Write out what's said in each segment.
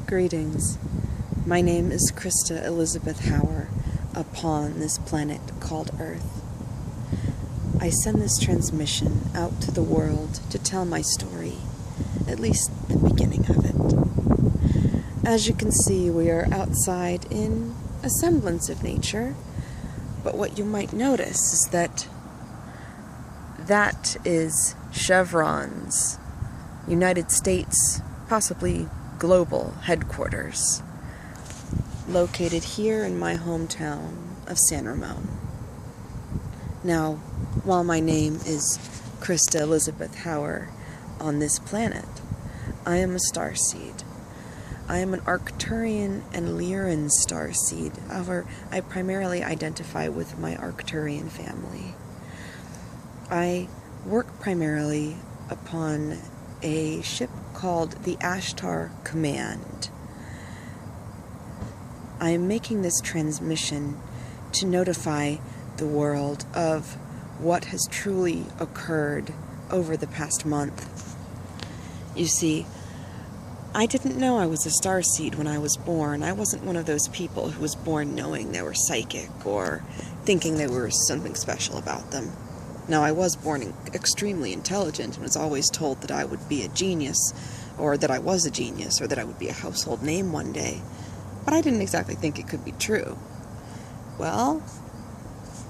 Greetings. My name is Krista Elizabeth Hauer upon this planet called Earth. I send this transmission out to the world to tell my story, at least the beginning of it. As you can see, we are outside in a semblance of nature, but what you might notice is that is Chevron's United States, possibly global headquarters, located here in my hometown of San Ramon. Now, while my name is Krista Elizabeth Hauer on this planet, I am a starseed. I am an Arcturian and Lyran starseed. However, I primarily identify with my Arcturian family. I work primarily upon a ship called the Ashtar Command. I am making this transmission to notify the world of what has truly occurred over the past month. You see, I didn't know I was a starseed when I was born. I wasn't one of those people who was born knowing they were psychic or thinking there was something special about them. Now, I was born extremely intelligent and was always told that I would be a genius, or that I was a genius, or that I would be a household name one day. But I didn't exactly think it could be true. Well,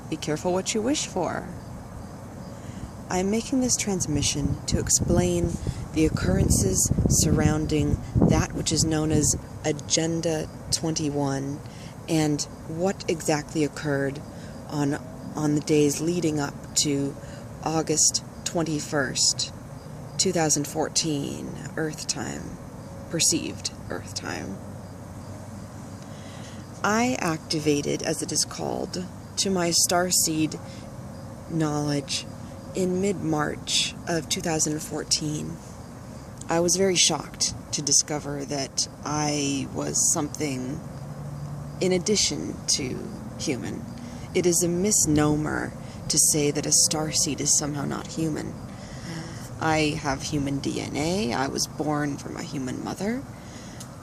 be careful what you wish for. I'm making this transmission to explain the occurrences surrounding that which is known as Agenda 21 and what exactly occurred on the days leading up to August 21st, 2014, Earth time, perceived Earth time. I activated, as it is called, to my starseed knowledge in mid-March of 2014. I was very shocked to discover that I was something in addition to human. It is a misnomer to say that a starseed is somehow not human. I have human DNA. I was born from a human mother.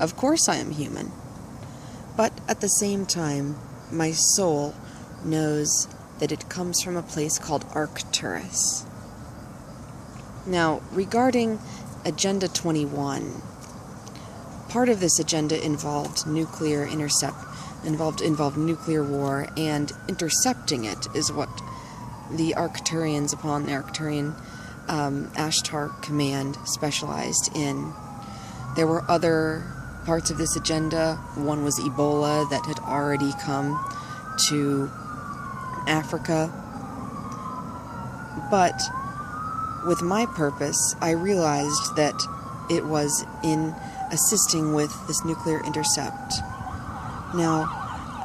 Of course I am human. But at the same time, my soul knows that it comes from a place called Arcturus. Now, regarding Agenda 21, part of this agenda involved nuclear intercept, involved nuclear war, and intercepting it is what the Arcturians upon the Arcturian Ashtar Command specialized in. There were other parts of this agenda. One was Ebola that had already come to Africa. But with my purpose, I realized that it was in assisting with this nuclear intercept. Now,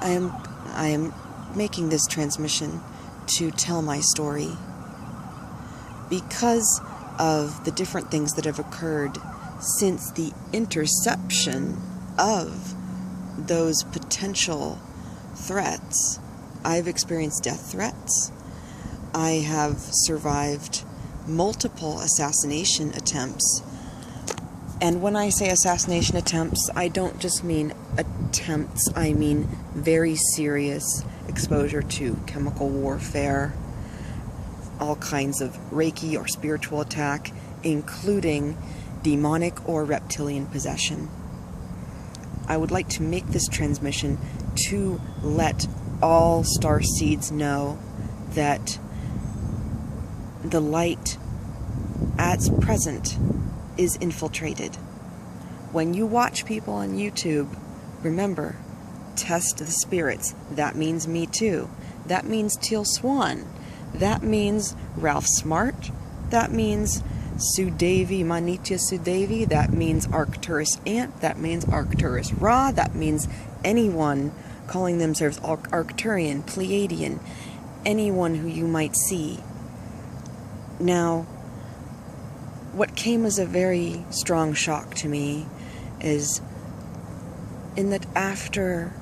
I am making this transmission to tell my story. Because of the different things that have occurred since the interception of those potential threats, I've experienced death threats. I have survived multiple assassination attempts. And when I say assassination attempts, I don't just mean attempts, I mean very serious exposure to chemical warfare, all kinds of Reiki or spiritual attack, including demonic or reptilian possession. I would like to make this transmission to let all starseeds know that the light at present is infiltrated. When you watch people on YouTube, remember, test the spirits. That means me too. That means Teal Swan. That means Ralph Smart. That means Sudevi, Manitya Sudevi. That means Arcturus Ant. That means Arcturus Ra. That means anyone calling themselves Arcturian, Pleiadian, anyone who you might see. Now, what came as a very strong shock to me is in that after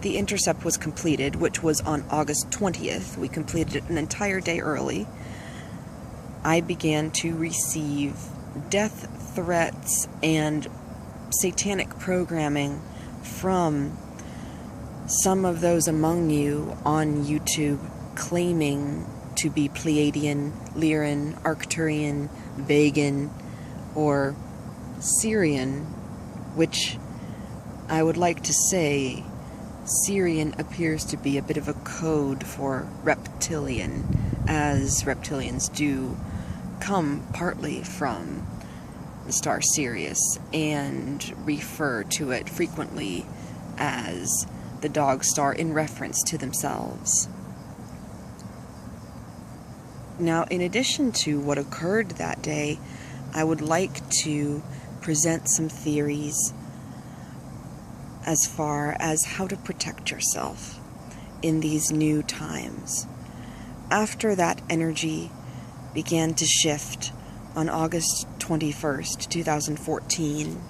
the intercept was completed, which was on August 20th, we completed it an entire day early, I began to receive death threats and satanic programming from some of those among you on YouTube claiming to be Pleiadian, Lyran, Arcturian, Vegan, or Syrian, which I would like to say Syrian appears to be a bit of a code for reptilian, as reptilians do come partly from the star Sirius and refer to it frequently as the dog star in reference to themselves. Now, in addition to what occurred that day, I would like to present some theories as far as how to protect yourself in these new times. After that energy began to shift on August 21st, 2014,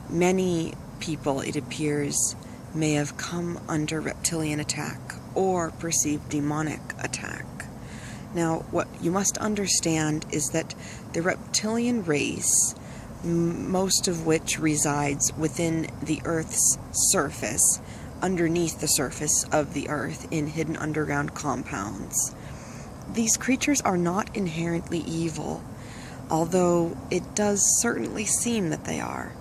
many people, it appears, may have come under reptilian attack or perceived demonic attack. Now, what you must understand is that the reptilian race, most of which resides within the Earth's surface, underneath the surface of the Earth in hidden underground compounds. These creatures are not inherently evil, although it does certainly seem that they are.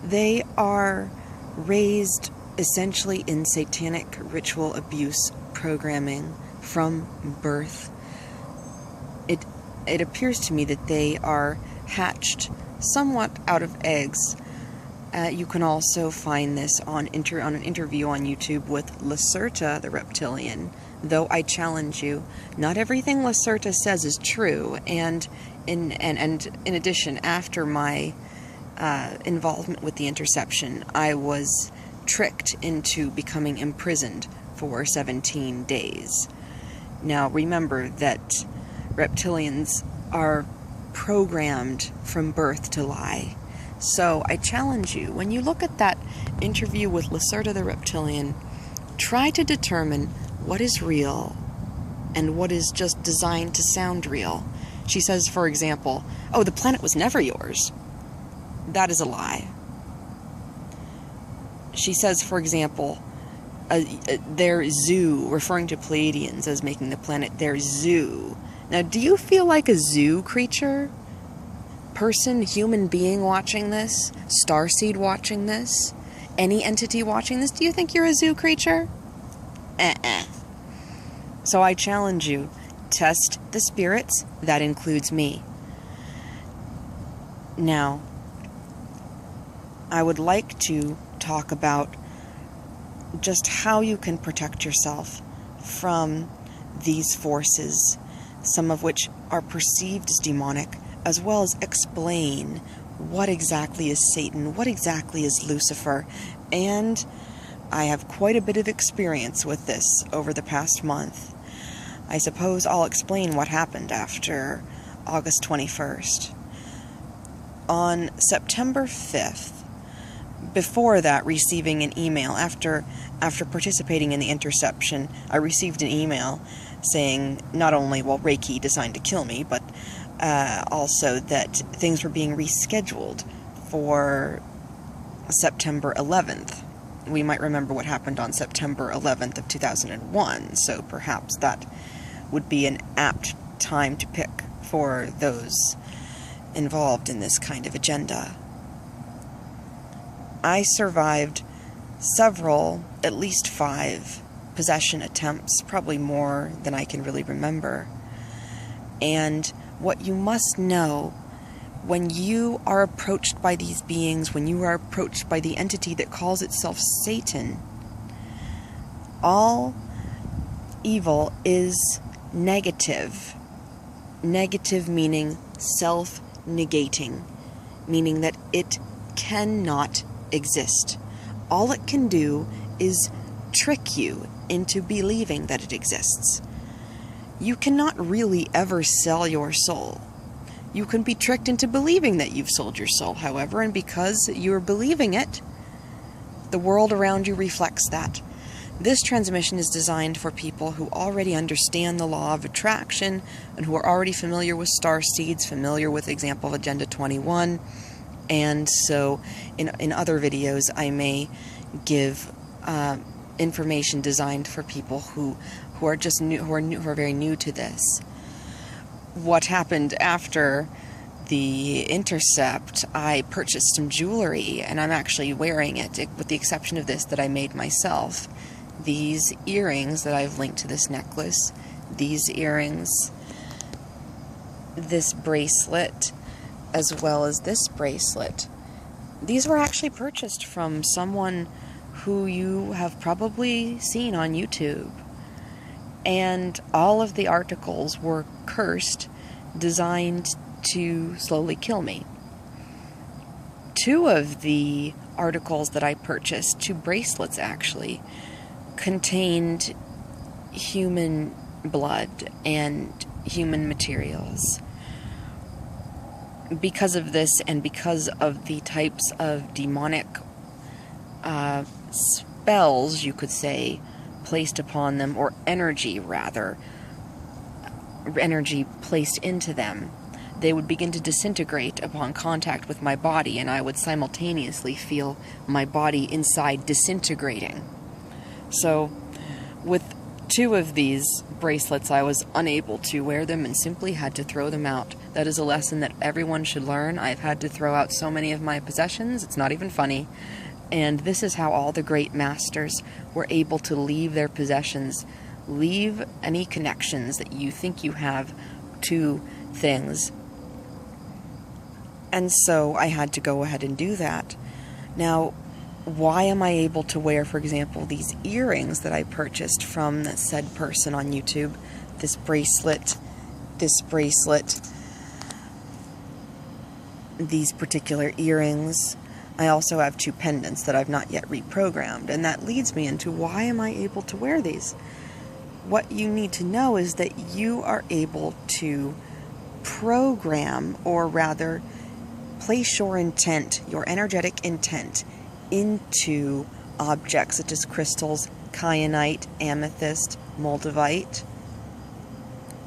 They are raised essentially in satanic ritual abuse programming from birth. It appears to me that they are hatched somewhat out of eggs. You can also find this on an interview on YouTube with Lacerta the Reptilian, though I challenge you, not everything Lacerta says is true, and in addition, after my involvement with the interception, I was tricked into becoming imprisoned for 17 days. Now, remember that reptilians are programmed from birth to lie. So I challenge you, when you look at that interview with Lacerta the Reptilian, try to determine what is real and what is just designed to sound real. She says, for example, "Oh, the planet was never yours." That is a lie. She says, for example, their zoo, referring to Pleiadians as making the planet their zoo. Now, do you feel like a zoo creature? Person, human being watching this? Starseed watching this? Any entity watching this? Do you think you're a zoo creature? So I challenge you, test the spirits. That includes me. Now, I would like to talk about just how you can protect yourself from these forces, some of which are perceived as demonic, as well as explain what exactly is Satan, what exactly is Lucifer, and I have quite a bit of experience with this over the past month. I suppose I'll explain what happened after August 21st. On September 5th, before that, receiving an email, after participating in the interception, I received an email saying not only, well, Reiki designed to kill me, but also that things were being rescheduled for September 11th. We might remember what happened on September 11th of 2001, so perhaps that would be an apt time to pick for those involved in this kind of agenda. I survived several, at least 5, possession attempts, probably more than I can really remember. And what you must know, when you are approached by these beings, when you are approached by the entity that calls itself Satan, all evil is negative. Negative meaning self-negating, meaning that it cannot exist. All it can do is trick you into believing that it exists. You cannot really ever sell your soul. You can be tricked into believing that you've sold your soul, however, and because you're believing it, the world around you reflects that. This transmission is designed for people who already understand the law of attraction and who are already familiar with starseeds, familiar with example of Agenda 21, And so in other videos, I may give information designed for people who are just new, who are very new to this. What happened after the intercept, I purchased some jewelry, and I'm actually wearing it, with the exception of this that I made myself. These earrings that I've linked to this necklace, these earrings, this bracelet, as well as this bracelet. These were actually purchased from someone who you have probably seen on YouTube. And all of the articles were cursed, designed to slowly kill me. 2 of the articles that I purchased, 2 bracelets actually, contained human blood and human materials. Because of this, and because of the types of demonic spells, you could say, placed upon them, or energy rather, energy placed into them, they would begin to disintegrate upon contact with my body, and I would simultaneously feel my body inside disintegrating. So, with 2 of these bracelets, I was unable to wear them and simply had to throw them out. That is a lesson that everyone should learn. I've had to throw out so many of my possessions, it's not even funny. And this is how all the great masters were able to leave their possessions, leave any connections that you think you have to things. And so I had to go ahead and do that. Now, why am I able to wear, for example, these earrings that I purchased from that said person on YouTube? This bracelet, these particular earrings. I also have 2 pendants that I've not yet reprogrammed, and that leads me into why am I able to wear these? What you need to know is that you are able to program, or rather place your intent, your energetic intent, into objects such as crystals, kyanite, amethyst, moldavite,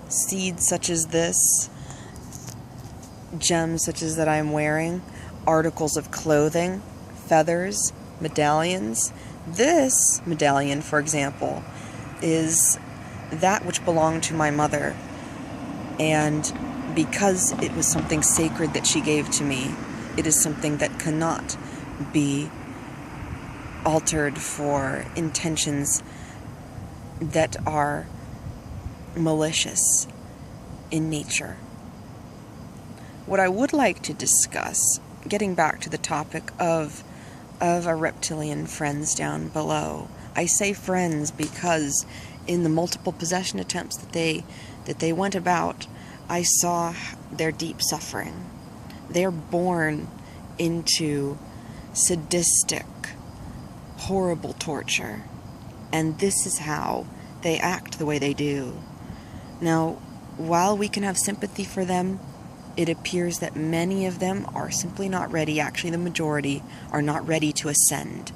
seeds such as this, gems such as that I'm wearing, articles of clothing, feathers, medallions. This medallion, for example, is that which belonged to my mother, and because it was something sacred that she gave to me, it is something that cannot be altered for intentions that are malicious in nature. What I would like to discuss, getting back to the topic of our reptilian friends down below. I say friends because in the multiple possession attempts that they went about, I saw their deep suffering. They're born into sadistic, horrible torture, and this is how they act the way they do. Now, while we can have sympathy for them, it appears that many of them are simply not ready. Actually, the majority are not ready to ascend.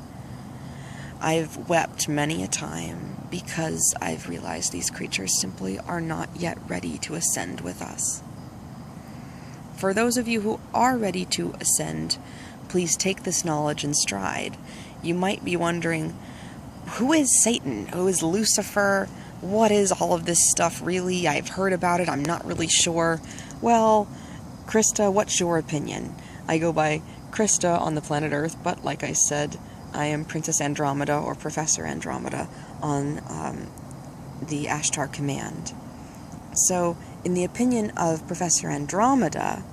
I've wept many a time because I've realized these creatures simply are not yet ready to ascend with us. For those of you who are ready to ascend, please take this knowledge in stride. You might be wondering, who is Satan? Who is Lucifer? What is all of this stuff really? I've heard about it, I'm not really sure. Well, Krista, what's your opinion? I go by Krista on the planet Earth, but like I said, I am Princess Andromeda, or Professor Andromeda, on the Ashtar Command. So, in the opinion of Professor Andromeda,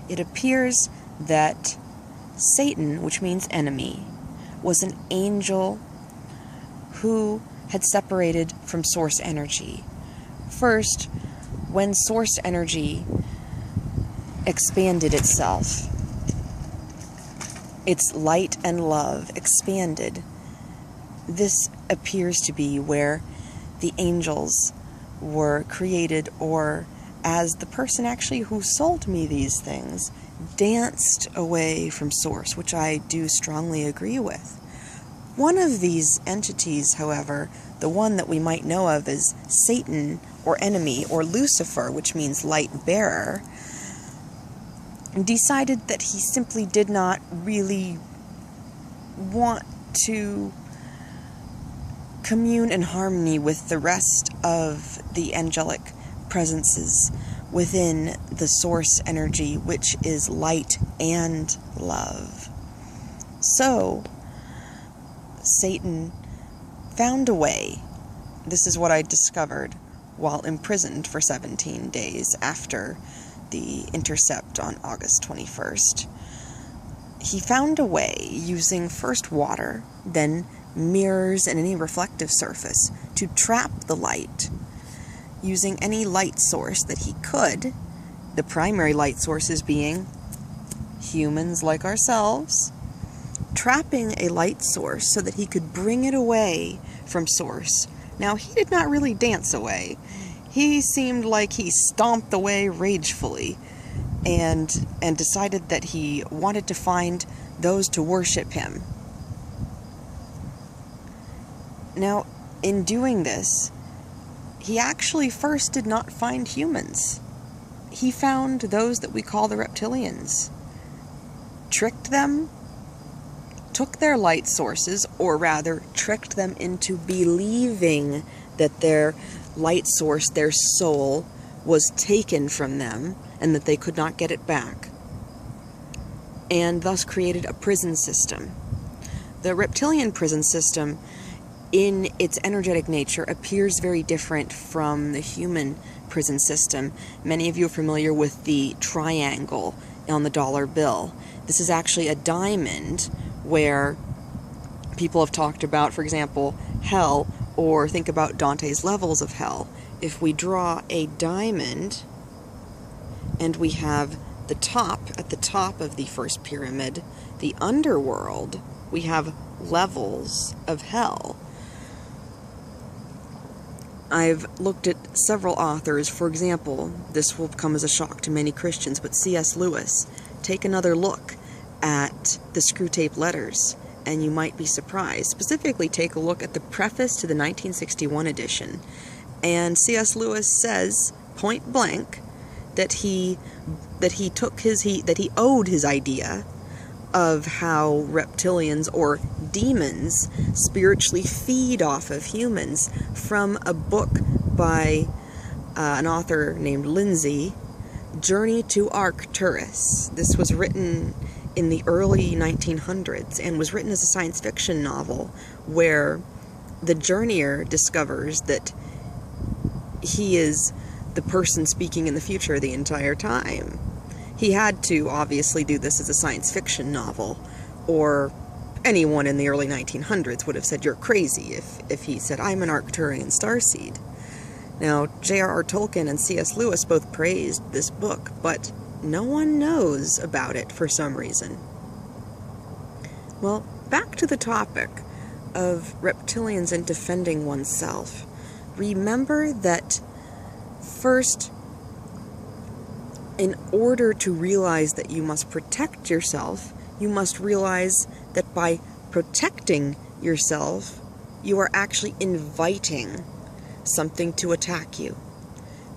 it appears that Satan, which means enemy, was an angel who had separated from source energy. First, when source energy expanded itself, its light and love expanded, this appears to be where the angels were created, or as the person actually who sold me these things danced away from source, which I do strongly agree with. One of these entities, however, the one that we might know of as Satan, or enemy, or Lucifer, which means light bearer, decided that he simply did not really want to commune in harmony with the rest of the angelic presences within the source energy, which is light and love. So, Satan found a way. This is what I discovered while imprisoned for 17 days after the intercept on August 21st. He found a way, using first water, then mirrors and any reflective surface, to trap the light, using any light source that he could, the primary light sources being humans like ourselves, trapping a light source so that he could bring it away from source. Now, he did not really dance away. He seemed like he stomped away ragefully and decided that he wanted to find those to worship him. Now, in doing this, he actually first did not find humans. He found those that we call the Reptilians, tricked them, took their light sources, or rather tricked them into believing that their light source, their soul, was taken from them and that they could not get it back, and thus created a prison system. The reptilian prison system, in its energetic nature, appears very different from the human prison system. Many of you are familiar with the triangle on the dollar bill. This is actually a diamond where people have talked about, for example, hell, or think about Dante's levels of hell. If we draw a diamond and we have the top, at the top of the first pyramid, the underworld, we have levels of hell. I've looked at several authors. For example, this will come as a shock to many Christians, but C.S. Lewis. Take another look at the Screwtape Letters, and you might be surprised. Specifically, take a look at the preface to the 1961 edition. And C.S. Lewis says, point blank, that he owed his idea of how reptilians or demons spiritually feed off of humans from a book by an author named Lindsay, Journey to Arcturus. This was written in the early 1900s and was written as a science fiction novel where the journeyer discovers that he is the person speaking in the future the entire time. He had to obviously do this as a science fiction novel, or anyone in the early 1900s would have said you're crazy if he said, I'm an Arcturian starseed. Now, J.R.R. Tolkien and C.S. Lewis both praised this book, but no one knows about it for some reason. Well, back to the topic of reptilians and defending oneself. Remember that first, in order to realize that you must protect yourself, you must realize that by protecting yourself, you are actually inviting something to attack you.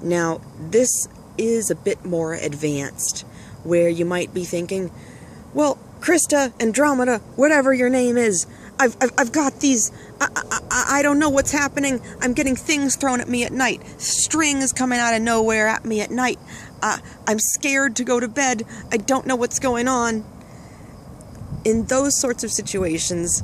Now, this is a bit more advanced, where you might be thinking, well, Krista, Andromeda, whatever your name is, I've got these, I don't know what's happening, I'm getting things thrown at me at night, strings coming out of nowhere at me at night, I'm scared to go to bed, I don't know what's going on. In those sorts of situations,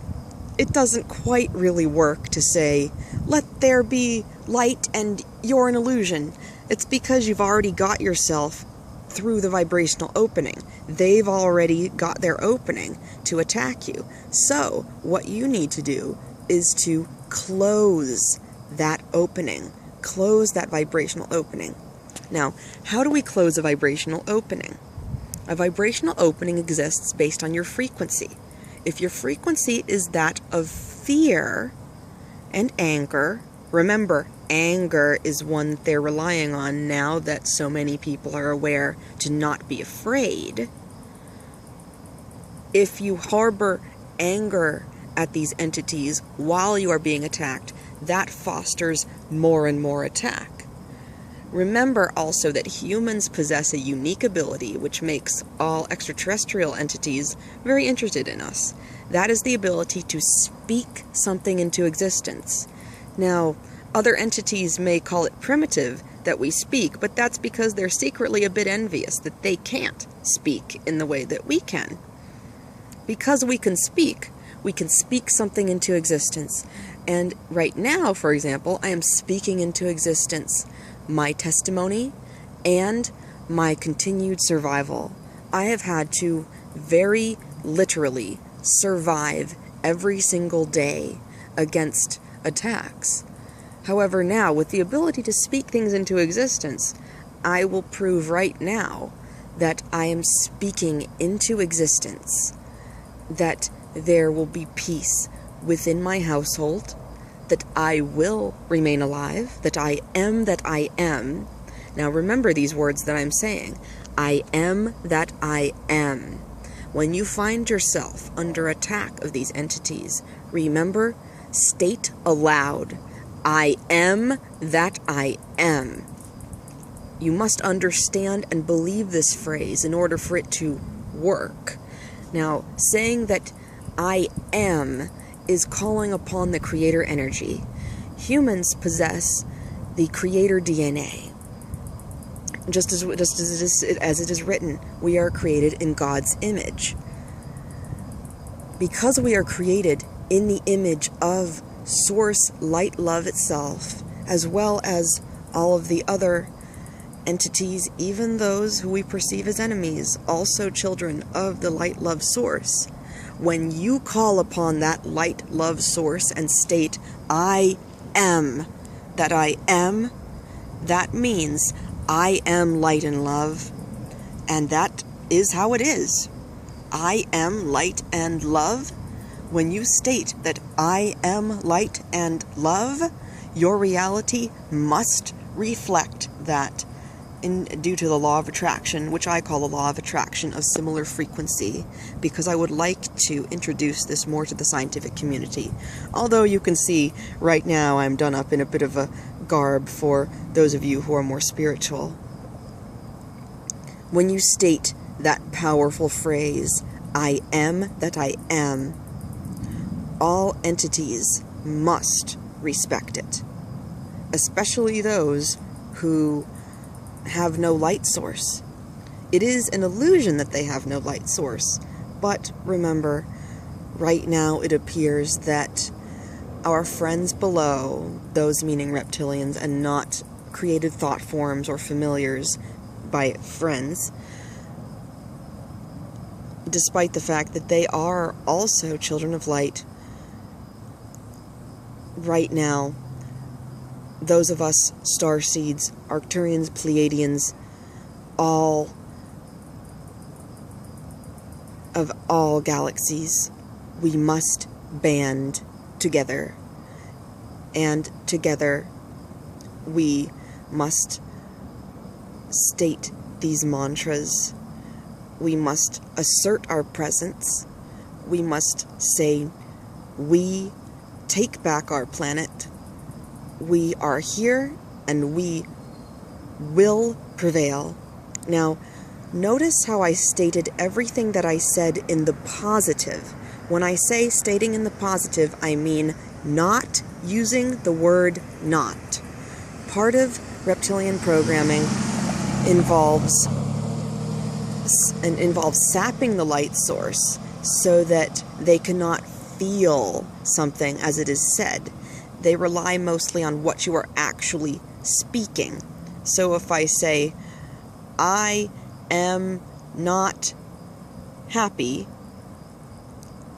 it doesn't quite really work to say, let there be light and you're an illusion. It's because you've already got yourself through the vibrational opening. They've already got their opening to attack you. So, what you need to do is to close that opening. Close that vibrational opening. Now, how do we close a vibrational opening? A vibrational opening exists based on your frequency. If your frequency is that of fear and anger, remember, anger is one that they're relying on now that so many people are aware to not be afraid. If you harbor anger at these entities while you are being attacked, that fosters more and more attack. Remember also that humans possess a unique ability which makes all extraterrestrial entities very interested in us. That is the ability to speak something into existence. Now, other entities may call it primitive that we speak, but that's because they're secretly a bit envious that they can't speak in the way that we can. Because we can speak something into existence. And right now, for example, I am speaking into existence my testimony and my continued survival. I have had to very literally survive every single day against attacks. However, now, with the ability to speak things into existence, I will prove right now that I am speaking into existence, that there will be peace within my household, that I will remain alive, that I am that I am. Now remember these words that I'm saying. I am that I am. When you find yourself under attack of these entities, remember, state aloud, I am that I am. You must understand and believe this phrase in order for it to work. Now, saying that I am is calling upon the creator energy. Humans possess the creator DNA. Just as it is written, we are created in God's image. Because we are created in the image of Source Light Love itself, as well as all of the other entities, even those who we perceive as enemies, also children of the Light Love Source. When you call upon that light love source and state, I am that I am, that means I am light and love. And that is how it is. I am light and love. When you state that I am light and love, your reality must reflect that. Due to the law of attraction, which I call the law of attraction of similar frequency, because I would like to introduce this more to the scientific community. Although you can see right now I'm done up in a bit of a garb for those of you who are more spiritual. When you state that powerful phrase, I am that I am, all entities must respect it, especially those who have no light source. It is an illusion that they have no light source, but remember, right now it appears that our friends below, those meaning reptilians and not created thought forms or familiars by friends, despite the fact that they are also children of light, right now, those of us starseeds, Arcturians, Pleiadians, all of all galaxies, we must band together. And together we must state these mantras. We must assert our presence. We must say, we take back our planet. We are here, and we will prevail. Now, notice how I stated everything that I said in the positive. When I say stating in the positive, I mean not using the word not. Part of reptilian programming involves sapping the light source so that they cannot feel something as it is said. They rely mostly on what you are actually speaking. So if I say, I am not happy,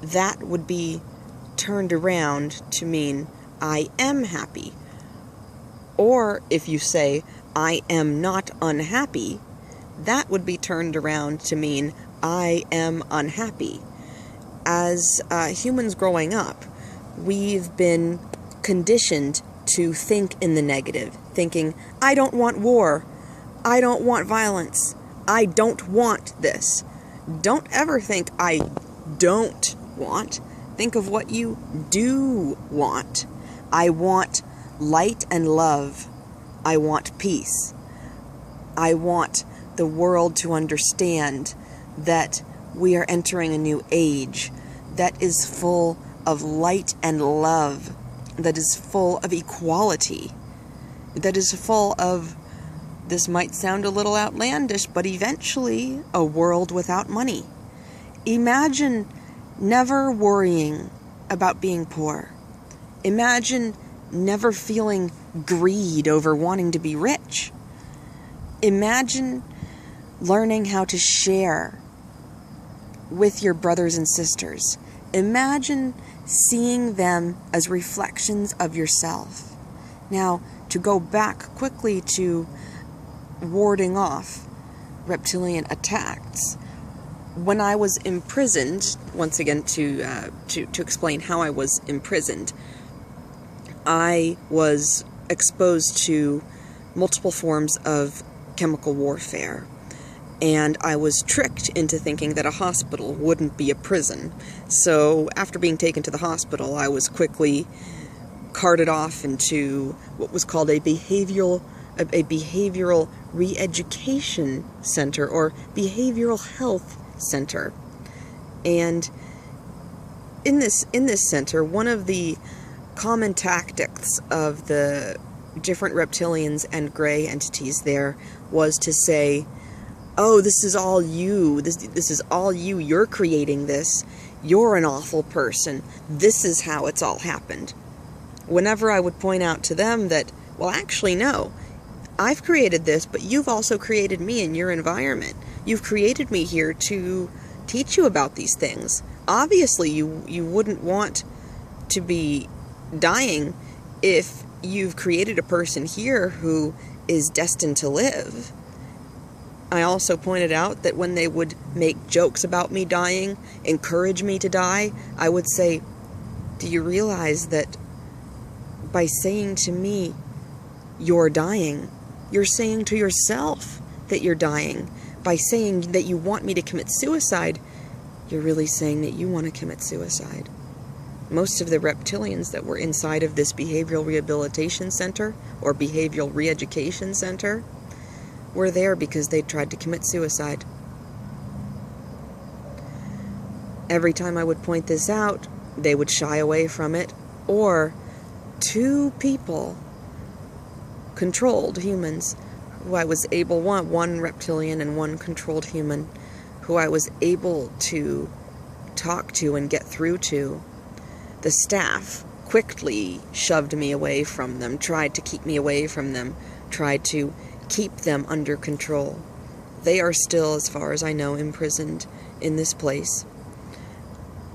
that would be turned around to mean, I am happy. Or if you say, I am not unhappy, that would be turned around to mean, I am unhappy. As humans growing up, we've been conditioned to think in the negative, thinking, I don't want war, I don't want violence, I don't want this. Don't ever think I don't want. Think of what you do want. I want light and love. I want peace. I want the world to understand that we are entering a new age that is full of light and love, that is full of equality, that is full of, this might sound a little outlandish, but eventually a world without money. Imagine never worrying about being poor. Imagine never feeling greed over wanting to be rich. Imagine learning how to share with your brothers and sisters. Imagine seeing them as reflections of yourself. Now, to go back quickly to warding off reptilian attacks, when I was imprisoned, once again to explain how I was imprisoned, I was exposed to multiple forms of chemical warfare, and I was tricked into thinking that a hospital wouldn't be a prison. So after being taken to the hospital, I was quickly carted off into what was called a behavioral re-education center, or behavioral health center. And in this center, one of the common tactics of the different reptilians and gray entities there was to say, oh, this is all you, this is all you, you're creating this, you're an awful person, this is how it's all happened. Whenever I would point out to them that, well, actually, no, I've created this, but you've also created me in your environment. You've created me here to teach you about these things. Obviously, you wouldn't want to be dying if you've created a person here who is destined to live. I also pointed out that when they would make jokes about me dying, encourage me to die, I would say, do you realize that by saying to me, you're dying, you're saying to yourself that you're dying. By saying that you want me to commit suicide, you're really saying that you want to commit suicide. Most of the reptilians that were inside of this behavioral rehabilitation center, or behavioral re-education center, were there because they tried to commit suicide. Every time I would point this out, they would shy away from it, or two people controlled humans who I was able, one reptilian and one controlled human, who I was able to talk to and get through to. The staff quickly shoved me away from them, tried to keep me away from them, tried to keep them under control. They are still, as far as I know, imprisoned in this place.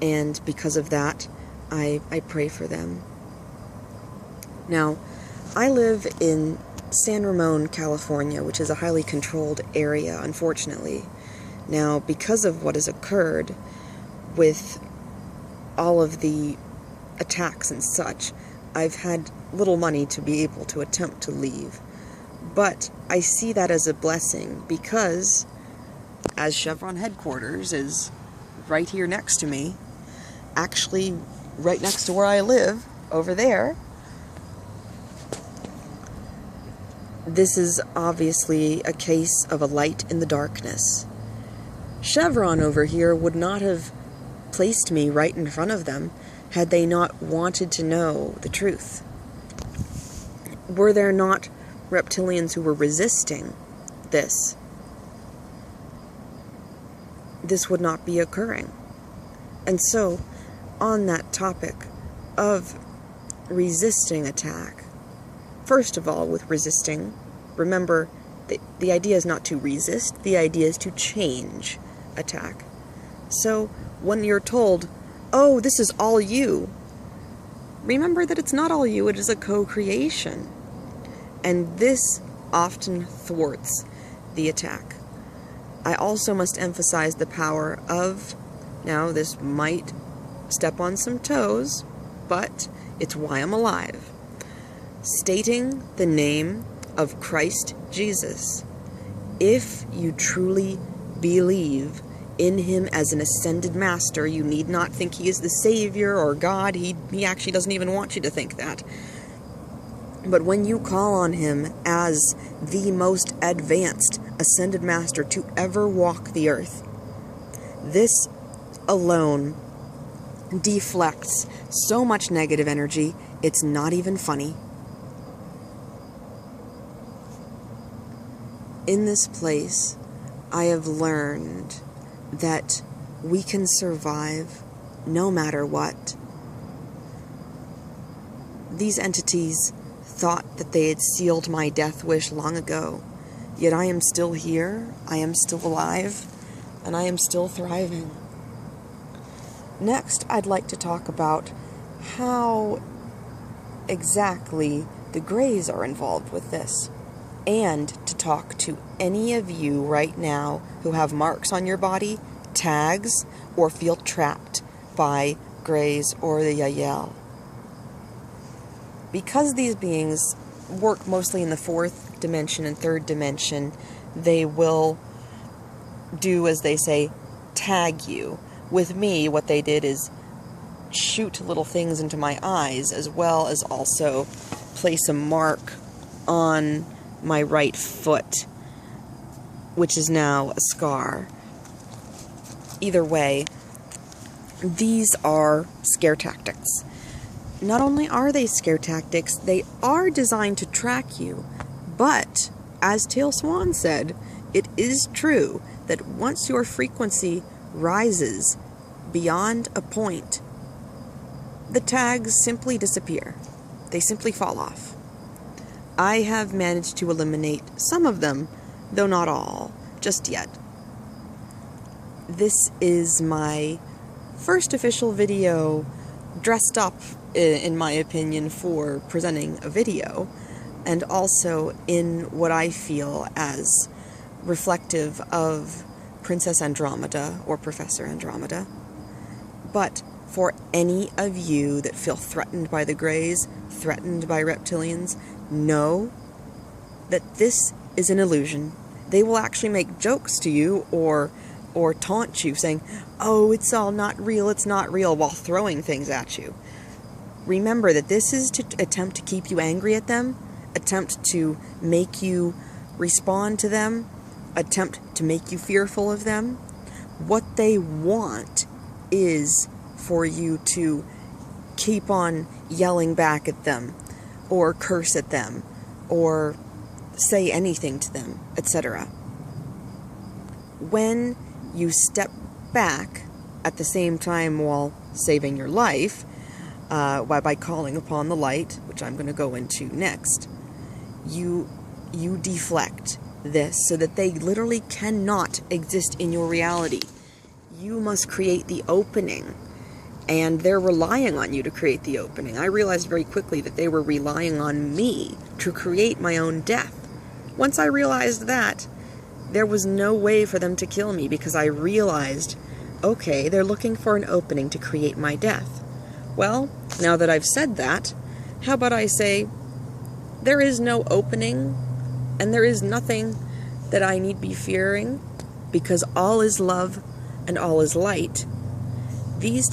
And because of that, I pray for them. Now, I live in San Ramon, California, which is a highly controlled area, unfortunately. Now, because of what has occurred with all of the attacks and such, I've had little money to be able to attempt to leave. But I see that as a blessing because, as Chevron headquarters is right here next to me, actually right next to where I live, over there, this is obviously a case of a light in the darkness. Chevron over here would not have placed me right in front of them had they not wanted to know the truth. Were there not reptilians who were resisting this, this would not be occurring. And so, on that topic of resisting attack, first of all, with resisting, remember, the idea is not to resist, the idea is to change attack. So, when you're told, oh, this is all you, remember that it's not all you, it is a co-creation. And this often thwarts the attack. I also must emphasize the power of, now this might step on some toes, but it's why I'm alive, stating the name of Christ Jesus. If you truly believe in him as an ascended master, you need not think he is the Savior or God. He actually doesn't even want you to think that. But when you call on him as the most advanced ascended master to ever walk the earth, this alone deflects so much negative energy, it's not even funny. In this place, I have learned that we can survive no matter what. These entities thought that they had sealed my death wish long ago, yet I am still here, I am still alive, and I am still thriving. Next, I'd like to talk about how exactly the Greys are involved with this, and to talk to any of you right now who have marks on your body, tags, or feel trapped by Greys or the Yael. Because these beings work mostly in the fourth dimension and third dimension, they will do, as they say, tag you. With me, what they did is shoot little things into my eyes, as well as also place a mark on my right foot, which is now a scar. Either way, these are scare tactics. Not only are they scare tactics, they are designed to track you. But, as Tail Swan said, it is true that once your frequency rises beyond a point, the tags simply disappear. They simply fall off. I have managed to eliminate some of them, though not all, just yet. This is my first official video dressed up, in my opinion, for presenting a video, and also in what I feel as reflective of Princess Andromeda, or Professor Andromeda. But for any of you that feel threatened by the Greys, threatened by reptilians, know that this is an illusion. They will actually make jokes to you or taunt you, saying, "Oh, it's all not real, it's not real," while throwing things at you. Remember that this is to attempt to keep you angry at them, attempt to make you respond to them, attempt to make you fearful of them. What they want is for you to keep on yelling back at them, or curse at them, or say anything to them, etc. When you step back at the same time while saving your life, by calling upon the light, which I'm going to go into next, you deflect this so that they literally cannot exist in your reality. You must create the opening, and they're relying on you to create the opening. I realized very quickly that they were relying on me to create my own death. Once I realized that, there was no way for them to kill me, because I realized, okay, they're looking for an opening to create my death. Well, now that I've said that, how about I say, there is no opening, and there is nothing that I need be fearing, because all is love and all is light. These